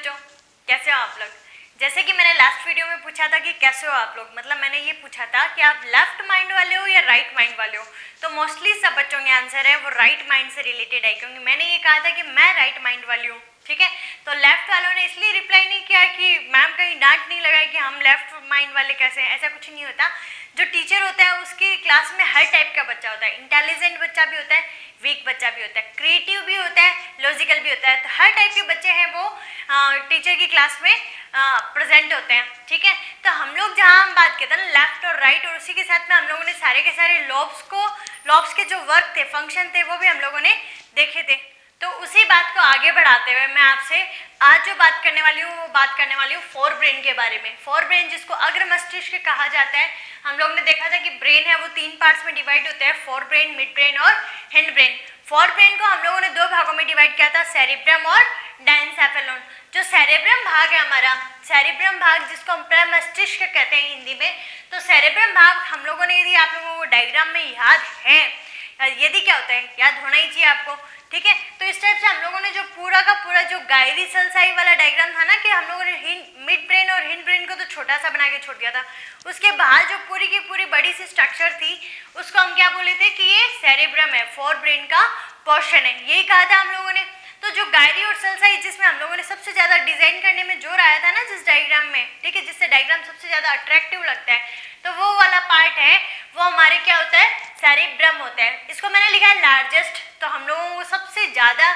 बच्चों, कैसे हो आप लोग। जैसे कि मैंने लास्ट वीडियो में पूछा था कि कैसे हो आप लोग, मतलब मैंने ये पूछा था कि आप लेफ्ट माइंड वाले हो या राइट माइंड वाले हो। तो मोस्टली सब बच्चों के आंसर है वो राइट माइंड से रिलेटेड है, क्योंकि मैंने ये कहा था कि मैं राइट माइंड वाली हूँ। ठीक है, तो लेफ्ट वालों ने इसलिए रिप्लाई नहीं किया कि मैम कहीं डांट नहीं लगाई कि हम लेफ्ट माइंड वाले कैसे हैं। ऐसा कुछ नहीं होता। जो टीचर होता है उसकी क्लास में हर टाइप का बच्चा होता है। इंटेलिजेंट बच्चा भी होता है, वीक बच्चा भी होता है, क्रिएटिव भी होता है, लॉजिकल भी होता है। तो हर टाइप के बच्चे हैं वो टीचर की क्लास में प्रेजेंट होते हैं। ठीक है, तो हम लोग जहाँ हम बात करते हैं ना लेफ्ट और राइट, और उसी के साथ में हम लोगों ने सारे के सारे लॉब्स के जो वर्क थे, फंक्शन थे, वो भी हम लोगों ने देखे थे। तो उसी बात को आगे बढ़ाते हुए मैं आपसे आज जो बात करने वाली हूँ वो बात करने वाली हूँ फोर ब्रेन के बारे में। फोर ब्रेन जिसको अग्र मस्तिष्क कहा जाता है। हम लोग ने देखा था कि ब्रेन है वो 3 पार्ट्स में डिवाइड होते हैं, फोर ब्रेन, मिड ब्रेन और हिंड ब्रेन। फोर ब्रेन को हम लोगों ने 2 भागों में डिवाइड किया था, सेरिब्रम और डायनसेफेलॉन। जो सेरेब्रम भाग है हमारा, सेरिब्रम भाग जिसको हम प्रमस्तिष्क कहते हैं हिंदी में, तो सेरेब्रम भाग हम लोगों ने, यदि आप लोगों को डायग्राम में याद है, यदि क्या होता है याद होना ही चाहिए आपको। ठीक है, तो इस टाइप से हम लोगों ने जो पूरा का पूरा जो गायरी सेल साइज वाला डायग्राम था ना, कि हम लोगों ने मिड ब्रेन और हिंड ब्रेन को तो छोटा सा बना के छोड़ दिया था, उसके बाहर जो पूरी की पूरी बड़ी सी स्ट्रक्चर थी उसको हम क्या बोले थे कि ये सेरेब्रम है, फोर ब्रेन का पोर्शन है, यही कहा था हम लोगों ने। तो जो गायरी और सेल साइज जिसमें हम लोगों ने सबसे ज्यादा डिजाइन करने में जोर आया था ना जिस डायग्राम में, ठीक है, जिससे डायग्राम सबसे ज्यादा अट्रैक्टिव लगता है, तो वो वाला पार्ट है वो हमारे क्या होता है, सेरिब्रम होता है। इसको मैंने लिखा है लार्जेस्ट, तो हम लोगों को सबसे ज्यादा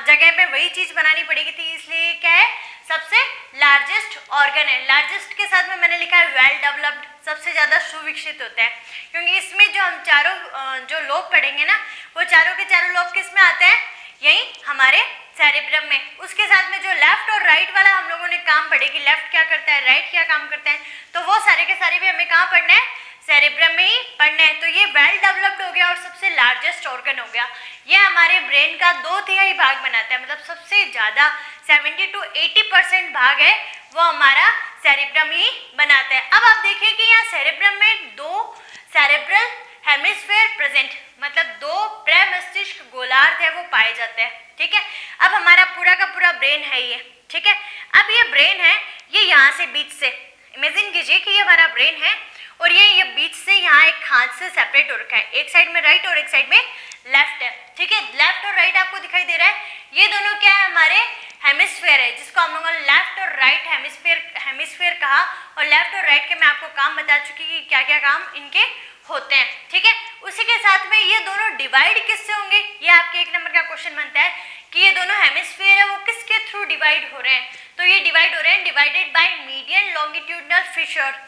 जगह पे वही चीज बनानी पड़ेगी थी, इसलिए क्या है सबसे लार्जेस्ट ऑर्गन है। लार्जेस्ट के साथ में मैंने लिखा है वेल डेवलप्ड, सबसे ज्यादा सुविकसित होता है, क्योंकि इसमें जो हम चारों जो लोब पढ़ेंगे ना, वो चारों के चारों लोब किस में आते हैं, यही हमारे सेरिब्रम में। उसके साथ में जो लेफ्ट और राइट वाला हम लोगों ने काम पढ़े कि लेफ्ट क्या करता है, राइट क्या काम करता है, तो वो सारे के सारे भी हमें कहाँ पढ़ना है, सेरिब्रम में ही पढ़ना है। तो ये वेल डेवलप्ड हो गया और सबसे लार्जेस्ट ऑर्गन हो गया। ये हमारे ब्रेन का 2/3 भाग बनाता है, मतलब सबसे ज्यादा 70 to 80% भाग है वो हमारा सेरिब्रम ही बनाता है। अब आप देखिए कि यहाँ सेरिब्रम में 2 सेरेब्रल हेमिस्फीयर प्रेजेंट, मतलब 2 प्रमस्तिष्क गोलार्ध है वो पाए जाते हैं। ठीक है, अब हमारा पूरा का पूरा ब्रेन है ये। ठीक है, अब ये ब्रेन है, ये यहाँ से बीच से इमेजिन कीजिए कि ये हमारा ब्रेन है और ये बीच से यहाँ एक खांच से सेपरेट हो रखा है, एक साइड में राइट और एक साइड में लेफ्ट है। ठीक है, लेफ्ट और राइट आपको दिखाई दे रहा है, ये दोनों क्या है हमारे हेमिस्फीयर है, जिसको हम लोगों ने लेफ्ट और राइट हेमिस्फीयर कहा। और लेफ्ट और राइट के मैं आपको काम बता चुकी कि क्या क्या काम इनके होते हैं। ठीक है, उसी के साथ में ये दोनों डिवाइड किससे होंगे, ये आपके 1 नंबर का क्वेश्चन बनता है कि ये दोनों हेमिस्फीयर है वो किसके थ्रू डिवाइड हो रहे हैं, तो ये डिवाइड हो रहे हैं divided by median longitudinal fissure.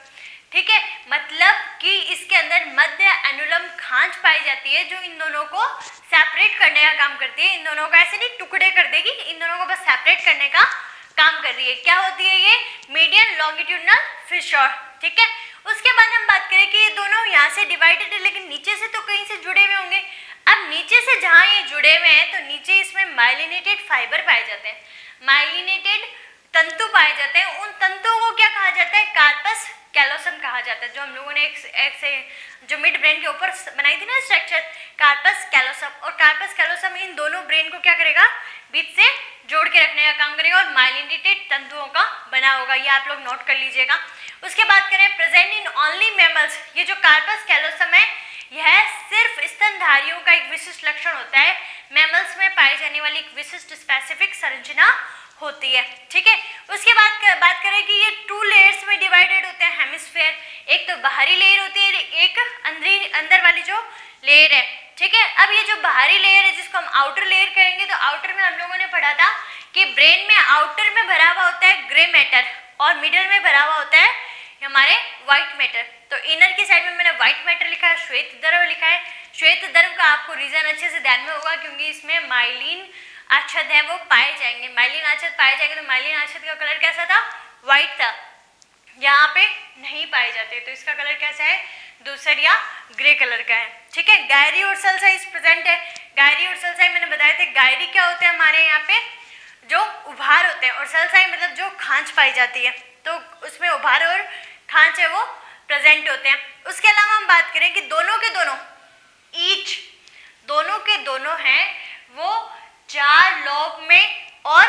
ठीक है, मतलब कि इसके अंदर मध्य एनुलम खांच पाई जाती है जो इन दोनों को सेपरेट करने का काम करती है। इन दोनों को ऐसे नहीं टुकड़े कर देगी, इन दोनों को बस सेपरेट करने का काम कर रही है। क्या होती है ये, मीडियन लॉन्गिट्यूडनल फिशर। ठीक है, उसके बाद हम बात करें कि ये दोनों यहाँ से डिवाइडेड है, लेकिन नीचे से तो कहीं से जुड़े हुए होंगे। अब नीचे से जहाँ ये जुड़े हुए हैं तो नीचे इसमें माइलिनेटेड फाइबर पाए जाते हैं, माइलिनेटेड तंतु पाए जाते हैं। उन तंतुओं को क्या कहा जाता है, कार्पस कैलोसम कहा जाता है, जो हम लोगों ने जो मिड ब्रेन के ऊपर बनाई थी ना स्ट्रक्चर, कार्पस कैलोसम। और कार्पस कैलोसम इन दोनों ब्रेन को क्या करेगा, बीच से जोड़ के रखने का काम करेगा और माइलिनेटेड तंतुओं का बना होगा, ये आप लोग नोट कर लीजिएगा। उसके बाद करें प्रेजेंट इन ओनली मैमल्स, ये जो कार्पस कैलोसम है यह सिर्फ स्तनधारियों का एक विशिष्ट लक्षण होता है, मैमल्स में पाई जाने वाली एक विशिष्ट स्पेसिफिक संरचना होती है। ठीक है, उसके बाद बात करें कि ये 2 लेयर्स में डिवाइडेड होते हैं हेमिस्फीयर, एक तो बाहरी लेयर होती है, एक अंदर वाली जो लेयर है। ठीक है, अब ये जो बाहरी लेयर है जिसको हम आउटर लेयर कहेंगे, तो आउटर में हम लोगों ने पढ़ा था कि ब्रेन में आउटर में भरा हुआ होता है ग्रे मैटर और मिडल में भरा हुआ होता है हमारे व्हाइट मैटर। तो इनर की साइड में मैंने व्हाइट मैटर लिखा है, श्वेत द्रव लिखा है। श्वेत द्रव का आपको रीजन अच्छे से ध्यान में होगा क्योंकि इसमें माइलिन आच्छाद है वो पाए जाएंगे, माइलिन आच्छाद पाए जाएंगे। तो माइलिन आच्छाद का कलर कैसा था, व्हाइट था, यहाँ पे नहीं पाए जाते, तो इसका कलर कैसा है, दूसर या ग्रे कलर का है। ठीक है, गायरी और सेल साइज प्रेजेंट है। गायरी और सेल साइज मैंने बताया थे, गायरी क्या होते हैं हमारे यहाँ पे जो उभार होते हैं, और सेल साइज मतलब जो खांच पाई जाती है, तो उसमें उभार और खांच है वो प्रेजेंट होते हैं। उसके अलावा हम बात करें कि दोनों के दोनों हैं वो 4 लोब में और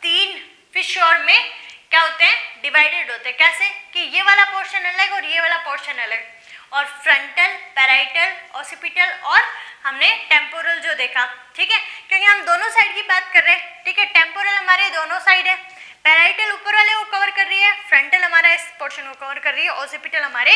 3 फिश फिशोर में क्या होते हैं, डिवाइडेड होते हैं। कैसे कि ये वाला पोर्शन अलग और ये वाला पोर्शन अलग, और फ्रंटल, पैराइटल, ऑसिपिटल और हमने टेम्पोरल जो देखा, ठीक है, क्योंकि हम दोनों साइड की बात कर रहे हैं, ठीक है। टेम्पोरल हमारे दोनों साइड है, पैराइटल ऊपर वाले को कवर कर रही है, फ्रंटल हमारा इस पोर्शन को कवर कर रही है, ऑसिपिटल हमारे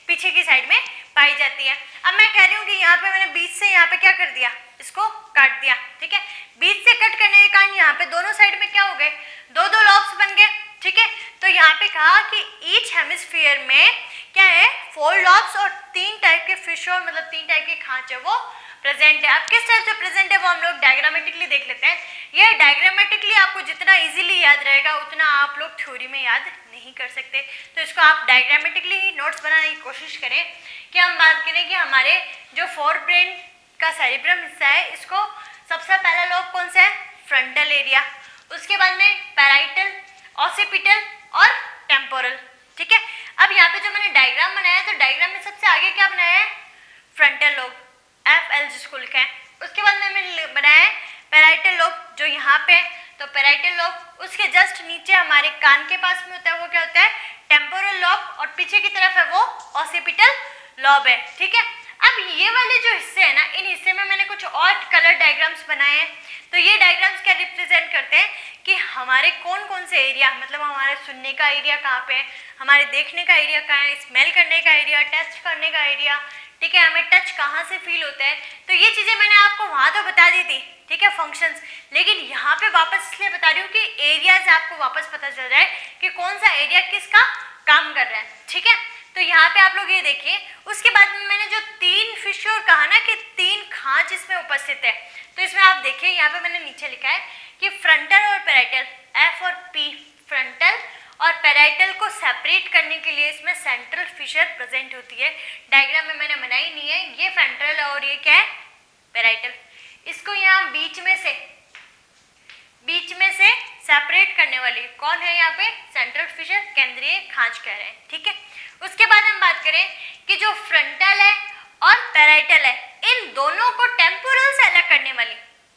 पीछे की साइड में पाई जाती है। अब मैं कह रही हूँ कि यहाँ पे मैंने बीच से यहाँ पे क्या कर दिया, इसको काट दिया, ठीक है। बीच से कट करने के कारण यहाँ पे दोनों साइड में क्या हो गए, दो दो लॉब्स बन गए, ठीक है। तो यहाँ पे कहा कि ईच हेमिस्फीयर में क्या है, 4 लॉब्स और 3 टाइप के फिशोर, मतलब 3 टाइप के खांच है वो प्रेजेंट है। अब किस टाइप से प्रेजेंट है वो हम लोग डायग्रामेटिकली देख लेते हैं। ये डायग्रामेटिकली आपको जितना इजीली याद रहेगा उतना आप लोग थ्योरी में याद नहीं कर सकते, तो इसको आप डायग्रामेटिकली ही नोट्स बनाने की कोशिश करें। कि हम बात करें कि हमारे जो फोर ब्रेन का सेरिब्रम हिस्सा है, इसको सबसे पहला लोब कौन सा है, फ्रंटल एरिया, उसके बाद में पैराइटल, ऑसिपिटल और टेम्पोरल, ठीक है। अब यहाँ पे जो मैंने डायग्राम बनाया है, तो डायग्राम में सबसे आगे क्या बनाया है, फ्रंटल लोब, FL जिसको लिखा है। उसके बाद में मैंने बनाया है पैराइटल लोब जो यहाँ पे, तो पैराइटल लोब, उसके जस्ट नीचे हमारे कान के पास में होता है वो क्या होता है, टेम्पोरल लोब, और पीछे की तरफ है वो ऑसिपिटल लोब है, ठीक है। अब ये वाले जो हिस्से हैं ना, इन हिस्से में मैंने कुछ और कलर डायग्राम्स बनाए हैं। तो ये डायग्राम्स क्या रिप्रेजेंट करते हैं कि हमारे कौन कौन से एरिया, मतलब हमारे सुनने का एरिया कहाँ पे है, हमारे देखने का एरिया कहाँ है, स्मेल करने का एरिया, टच करने का एरिया, ठीक है, हमें टच कहाँ से फील होता है। तो ये चीज़ें मैंने आपको वहाँ तो बता दी थी, ठीक है, फंक्शंस, लेकिन यहाँ पे वापस इसलिए बता रही हूँ कि एरिया से आपको वापस पता चल जाए कि कौन सा एरिया किसका काम कर रहा है, ठीक है। तो यहाँ पे आप लोग ये देखिए, उसके बाद में मैंने जो 3 फिशोर कहा ना कि 3 खांच इसमें उपस्थित है, तो इसमें आप देखिए यहाँ पे मैंने नीचे लिखा है कि फ्रंटल और पैराइटल, F और P, फ्रंटल और पैराइटल को सेपरेट करने के लिए इसमें सेंट्रल फिशर प्रेजेंट होती है। डायग्राम में मैंने बनाई नहीं है, ये फ्रंटल और ये क्या है, पैराइटल। इसको यहाँ बीच में से सेपरेट करने वाली कौन है, यहाँ पे सेंट्रल फिशर, केंद्रीय खांच कह रहे हैं, ठीक है। उसके बाद हम बात करें कि जो फ्रंटल है और पैराइटल है, इन दोनों को टेम्पोरल से अलग करने वाली,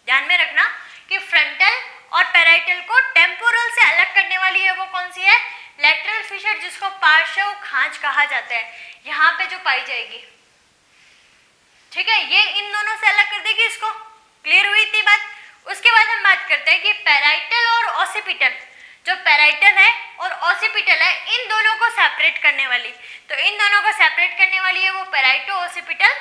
ध्यान में रखना कि फ्रंटल और पैराइटल को टेम्पोरल से अलग करने वाली है वो कौन सी है, लैटरल फिशर, जिसको पार्श्व खांच कहा जाता है, यहाँ पे जो पाई जाएगी, ठीक है। ये इन दोनों से अलग कर देगी इसको, क्लियर हुई इतनी बात। उसके बाद हम बात करते हैं कि पैराइटल और ऑसिपिटल, जो पैराइटल है और ऑसिपिटल है, इन दोनों को सेपरेट करने वाली, तो इन दोनों को सेपरेट करने वाली है वो पैराइटो ऑसिपिटल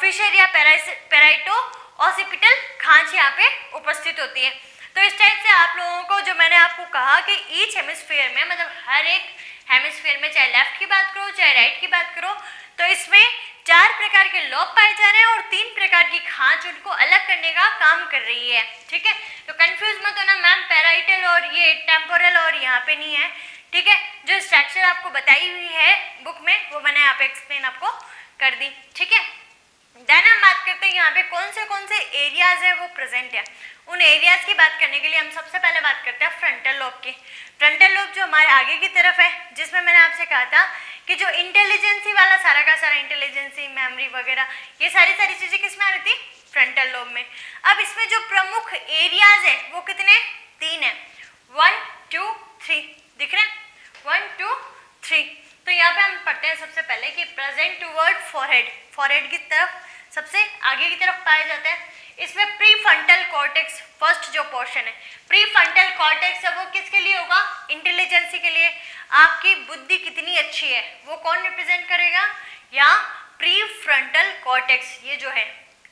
फिशर या पैराइटो ऑसिपिटल खांच यहाँ पे उपस्थित होती है। तो इस टाइप से आप लोगों को जो मैंने आपको कहा कि ईच हेमिस्फीयर में, मतलब हर एक हेमिस्फीयर में, चाहे लेफ्ट की बात करो चाहे राइट की बात करो, तो इसमें 4 प्रकार के लोब पाए जा रहे हैं और 3 प्रकार की खांच उनको अलग करने का काम कर रही है, ठीक है। तो कंफ्यूज मत होना मैम, पैराइटल और ये टेम्पोरल और यहाँ पे नहीं है, ठीक है। जो स्ट्रक्चर आपको बताई हुई है बुक में वो मैंने यहाँ पे एक्सप्लेन आपको कर दी, ठीक है। देन हम बात करते हैं यहाँ पे कौन से एरियाज है वो प्रेजेंट है। उन एरियाज की बात करने के लिए हम सबसे पहले बात करते हैं फ्रंटल लोब की। फ्रंटल लोब जो हमारे आगे की तरफ है, जिसमें मैंने आपसे कहा था कि जो इंटेलिजेंसी वाला सारा का सारा, इंटेलिजेंसी, मेमोरी वगैरह, ये सारी चीजें किस में आ रही थी, फ्रंटल लोब में। अब इसमें जो प्रमुख एरियाज है वो कितने, 3 है, 1 2 3, दिख रहे हैं, 1 2 3। तो यहाँ पे हम पढ़ते हैं सबसे पहले कि प्रेजेंट टूवर्ड फोरहेड, फोरहेड की तरफ, सबसे आगे की तरफ पाया जाता है। इसमें प्रीफ्रंटल कॉर्टेक्स, फर्स्ट जो पोर्शन है प्रीफ्रंटल कॉर्टेक्स है, वो किसके लिए होगा, इंटेलिजेंसी के लिए। आपकी बुद्धि कितनी अच्छी है वो कौन रिप्रेजेंट करेगा, या प्रीफ्रंटल कॉर्टेक्स, ये जो है,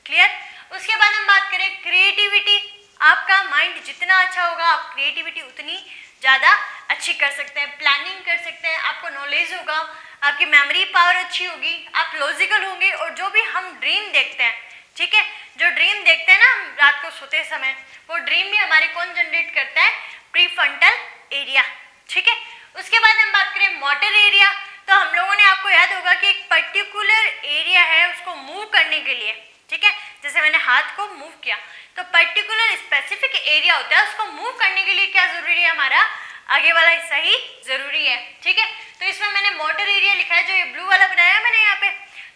क्लियर। उसके बाद हम बात करें क्रिएटिविटी, आपका माइंड जितना अच्छा होगा आप क्रिएटिविटी उतनी ज़्यादा अच्छी कर सकते हैं, प्लानिंग कर सकते हैं, आपको नॉलेज होगा, आपकी मेमोरी पावर अच्छी होगी, आप लॉजिकल होंगे। और जो भी हम ड्रीम देखते हैं, ठीक है, जो ड्रीम देखते हैं ना रात को सोते समय, वो ड्रीम भी हमारे कौन जनरेट करता है, प्रीफ्रंटल एरिया, ठीक है। उसके बाद हम बात करें मोटर एरिया, तो हम लोगों ने, आपको याद होगा कि एक पर्टिकुलर एरिया है उसको मूव करने के लिए, ठीक है, जैसे मैंने हाथ को मूव किया, तो पर्टिकुलर स्पेसिफिक एरिया होता है, उसको मूव करने के लिए क्या जरूरी है, हमारा आगे वाला हिस्सा ही जरूरी है, ठीक है। तो इसमें मैंने मोटर एरिया लिखा है, जो ये ब्लू वाला बनाया है मैंने यहाँ पे,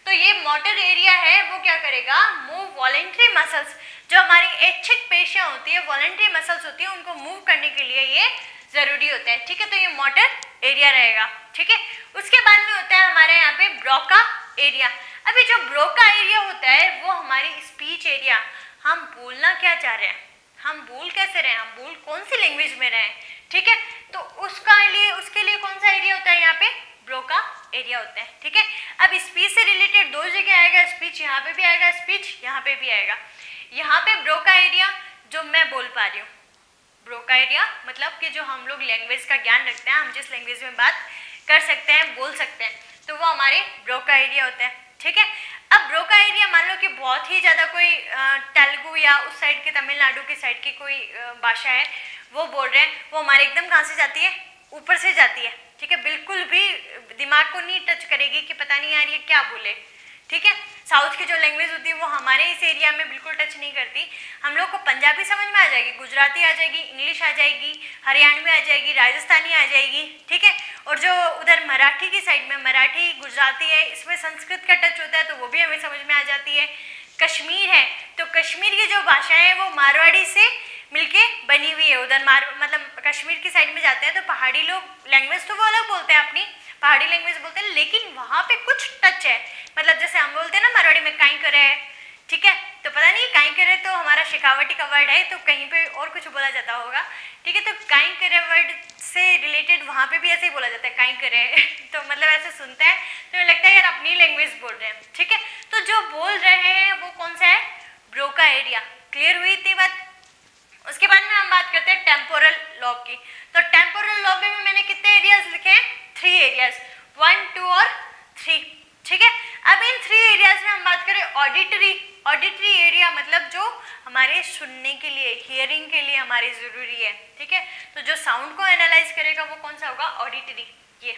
तो ये मोटर एरिया है, वो क्या करेगा, मूव वॉलेंट्री मसल्स, जो हमारी ऐच्छिक पेशियां होती है, वॉलेंट्री मसल्स होती है, उनको मूव करने के लिए ये ज़रूरी होता है, ठीक है। तो ये मोटर एरिया रहेगा, ठीक है। उसके बाद में होता है हमारे यहाँ पे ब्रोका एरिया। अभी जो ब्रोका एरिया होता है वो हमारी स्पीच एरिया, हम बोलना क्या चाह रहे हैं, हम बोल कैसे रहे हैं, हम बोल कौन सी लैंग्वेज में रहे हैं, ठीक है। तो उसके लिए कौन सा एरिया होता है, यहाँ पे ब्रोका एरिया होता है, ठीक है। अब स्पीच से रिलेटेड दो जगह आएगा, स्पीच यहाँ पे भी आएगा, स्पीच यहाँ पे भी आएगा। यहाँ पे ब्रोका एरिया जो मैं बोल पा रही हूँ, ब्रोका एरिया मतलब कि जो हम लोग लैंग्वेज का ज्ञान रखते हैं, हम जिस लैंग्वेज में बात कर सकते हैं, बोल सकते हैं, तो वो हमारे ब्रोका एरिया होते हैं, ठीक है। अब ब्रोका एरिया मान लो कि बहुत ही ज़्यादा कोई तेलुगु या उस साइड के तमिलनाडु की साइड की कोई भाषा है वो बोल रहे हैं, वो हमारे एकदम कहाँ से जाती है, ऊपर से जाती है, ठीक है। बिल्कुल भी दिमाग को नहीं टच करेगी कि पता नहीं यार ये क्या बोले, ठीक है। साउथ की जो लैंग्वेज होती है वो हमारे इस एरिया में बिल्कुल टच नहीं करती। हम लोग को पंजाबी समझ में आ जाएगी, गुजराती आ जाएगी, इंग्लिश आ जाएगी, हरियाणवी आ जाएगी, राजस्थानी आ जाएगी, ठीक है। और जो उधर मराठी की साइड में मराठी गुजराती है, इसमें संस्कृत का टच होता है तो वो भी हमें समझ में आ जाती है। कश्मीर है तो कश्मीर की जो भाषा है वो मारवाड़ी से मिलके बनी हुई है। उधर मतलब कश्मीर की साइड में जाते हैं तो पहाड़ी लोग लैंग्वेज तो वो अलग बोलते हैं, अपनी पहाड़ी लैंग्वेज बोलते हैं, लेकिन वहाँ पे कुछ टच है। मतलब जैसे हम बोलते हैं ना मारवाड़ी में काई करे है, ठीक है। तो पता नहीं काई करे तो हमारा शेखावटी का वर्ड है, तो कहीं पे और कुछ बोला जाता होगा, ठीक है। तो काई करे वर्ड से रिलेटेड वहाँ पे भी ऐसे ही बोला जाता है, काई करे तो मतलब ऐसे सुनते हैं तो लगता है यार अपनी लैंग्वेज बोल रहे हैं, ठीक है। तो जो बोल रहे हैं वो कौन सा है, ब्रोका एरिया। क्लियर हुई इतनी बात। उसके बाद में हम बात करते हैं टेम्पोरल लॉब की। तो टेम्पोरल लॉब में मैंने कितने एरियाज लिखे हैं, 3 एरियाज, 1, 2 और 3, ठीक है। अब इन 3 एरियाज में हम बात करें ऑडिटरी एरिया, मतलब जो हमारे सुनने के लिए, हियरिंग के लिए हमारे जरूरी है, ठीक है। तो जो साउंड को एनालाइज करेगा वो कौन सा होगा, ऑडिटरी, ये,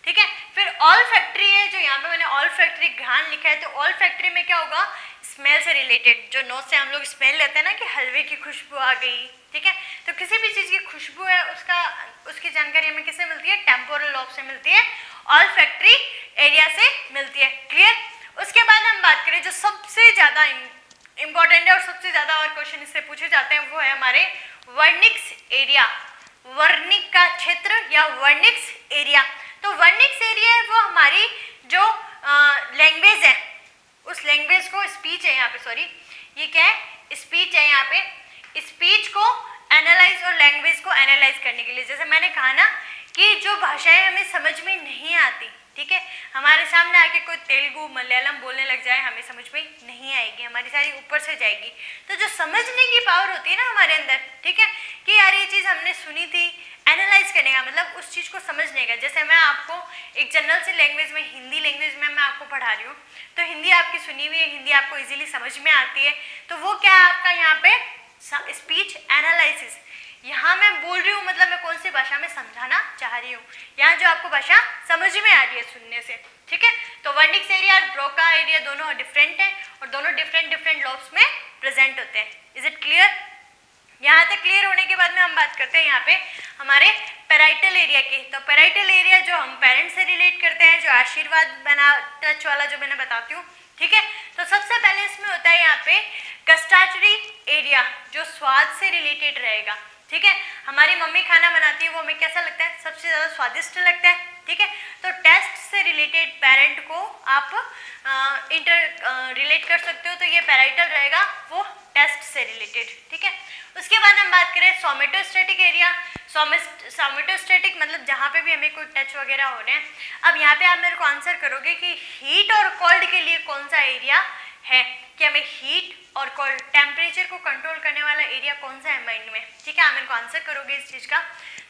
ठीक है। फिर ऑल फैक्ट्री है, जो यहाँ पे मैंने ऑल फैक्ट्री घ्राण लिखा है, तो ऑल फैक्ट्री में क्या होगा, स्मेल से रिलेटेड, जो नोज से हम लोग स्मेल लेते हैं ना कि हलवे की खुशबू आ गई, ठीक है। तो किसी भी चीज़ की खुशबू है उसकी जानकारी हमें किससे मिलती है, टेम्पोरल लॉब से मिलती है, ऑल फैक्ट्री एरिया से मिलती है। क्लियर। उसके बाद हम बात करें जो सबसे ज़्यादा इंपॉर्टेंट है और सबसे ज़्यादा और क्वेश्चन इससे पूछे जाते हैं, वो है हमारे वर्निक्स एरिया, वर्निक का क्षेत्र या वर्निक्स एरिया। तो वर्निक्स एरिया है वो हमारी जो लैंग्वेज है, उस लैंग्वेज को, स्पीच है यहाँ पे, सॉरी ये क्या है, स्पीच है यहाँ पे, स्पीच को एनालाइज और लैंग्वेज को एनालाइज करने के लिए, जैसे मैंने कहा ना कि जो भाषाएं हमें समझ में नहीं आती, ठीक है, हमारे सामने आके कोई तेलुगु मलयालम बोलने लग जाए, हमें समझ में नहीं आएगी, हमारी सारी ऊपर से जाएगी। तो जो समझने की पावर होती है ना हमारे अंदर, ठीक है, कि यार ये चीज़ हमने सुनी थी, एनालाइज करने का मतलब उस चीज़ को समझने का। जैसे मैं आपको एक जनरल से लैंग्वेज में, हिंदी लैंग्वेज में मैं आपको पढ़ा रही हूँ, तो हिंदी आपकी सुनी हुई है, हिंदी आपको इजीली समझ में आती है, तो वो क्या है आपका यहाँ पे स्पीच एनालिसिस। यहाँ मैं बोल रही हूँ मतलब मैं कौन सी भाषा में समझाना चाह रही हूँ, यहाँ जो आपको भाषा समझ में आ रही है सुनने से, ठीक है। तो वर्निक्स एरिया और ब्रोका एरिया दोनों डिफरेंट हैं और दोनों डिफरेंट लॉब्स में प्रेजेंट होते हैं। Is it clear. यहाँ तक क्लियर होने के बाद में हम बात करते हैं यहाँ पे हमारे पैराइटल एरिया की। तो पैराइटल एरिया जो हम पेरेंट्स से रिलेट करते हैं, जो आशीर्वाद बना टच वाला जो मैंने बताती हूँ, ठीक है। तो सबसे पहले इसमें होता है यहाँ पे गस्टाटरी एरिया, जो स्वाद से रिलेटेड रहेगा, ठीक है। हमारी मम्मी खाना बनाती है, वो हमें कैसा लगता है, सबसे ज़्यादा स्वादिष्ट लगता है, ठीक है। तो टेस्ट से रिलेटेड पेरेंट को आप रिलेट कर सकते हो, तो ये पैराइटल रहेगा, वो टेस्ट से रिलेटेड, ठीक है। उसके बाद हम बात करें सोमेटोस्टैटिक एरिया। सोमेटोस्टैटिक मतलब जहाँ पे भी हमें कोई टच वगैरह हो रहे हैं। अब यहाँ पे आप मेरे को आंसर करोगे कि हीट और कोल्ड के लिए कौन सा एरिया है, कि हमें हीट और कोल्ड टेम्परेचर को कंट्रोल करने वाला एरिया कौन सा है माइंड में, ठीक है। आप मेरे को आंसर करोगे इस चीज़ का।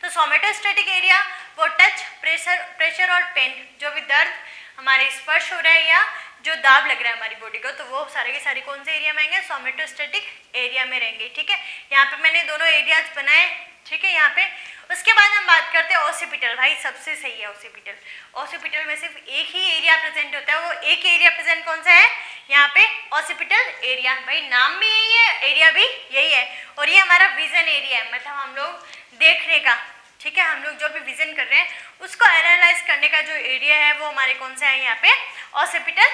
तो सोमेटोस्टैटिक एरिया वो टच, प्रेशर और पेन, जो भी दर्द हमारे स्पर्श हो रहा है या जो दाब लग रहा है हमारी बॉडी को, तो वो सारे के सारे कौन से एरिया में आएंगे, सोमेटोस्टैटिक एरिया में रहेंगे, ठीक है। यहाँ पे मैंने दोनों एरियाज बनाए, ठीक है, यहाँ पे। उसके बाद हम बात करते हैं ऑसिपिटल। भाई सबसे सही है ऑसिपिटल। ऑसिपिटल में सिर्फ एक ही एरिया प्रेजेंट होता है, वो एक एरिया प्रेजेंट कौन सा है, यहाँ पे ऑसिपिटल एरिया। भाई नाम भी यही है, एरिया भी यही है, और ये हमारा विजन एरिया है, मतलब हम लोग देखने का, ठीक है, हम लोग जो भी विजन कर रहे हैं उसको एनालाइज करने का जो एरिया है वो हमारे कौन सा है, यहाँ पे ऑसिपिटल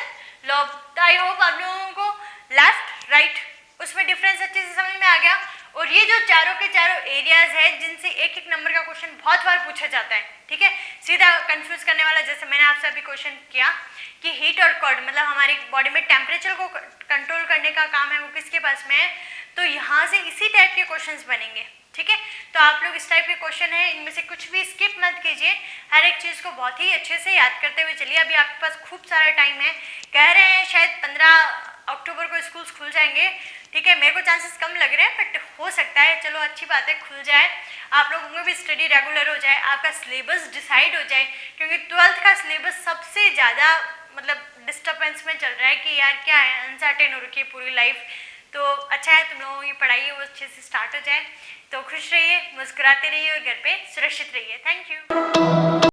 लॉब। तो आई होप आप लोगों को लेफ्ट राइट उसमें डिफरेंस अच्छे से समझ में आ गया। और ये जो चारों के चारों एरियाज है जिनसे एक एक नंबर का क्वेश्चन बहुत बार पूछा जाता है, ठीक है, सीधा कंफ्यूज करने वाला। जैसे मैंने आपसे अभी क्वेश्चन किया कि हीट और कोल्ड मतलब हमारी बॉडी में टेम्परेचर को कंट्रोल करने का काम है वो किसके पास में है, तो यहाँ से इसी टाइप के क्वेश्चंस बनेंगे, ठीक है। तो आप लोग इस टाइप के क्वेश्चन है इनमें से कुछ भी स्किप मत कीजिए, हर एक चीज़ को बहुत ही अच्छे से याद करते हुए चलिए। अभी आपके पास खूब सारा टाइम है, कह रहे हैं शायद 15 अक्टूबर को स्कूल खुल जाएंगे, ठीक है। मेरे को चांसेस कम लग रहे हैं बट हो सकता है, चलो अच्छी बात है, खुल जाए, आप लोगों में भी स्टडी रेगुलर हो जाए, आपका सिलेबस डिसाइड हो जाए, क्योंकि 12th का सिलेबस सबसे ज़्यादा मतलब डिस्टर्बेंस में चल रहा है कि यार क्या है, अनसर्टेन हो रखी है पूरी लाइफ। तो अच्छा है तुम लोगों की पढ़ाई है वो अच्छे से स्टार्ट हो जाए। तो खुश रहिए, मुस्कुराते रहिए और घर पे सुरक्षित रहिए। Thank you.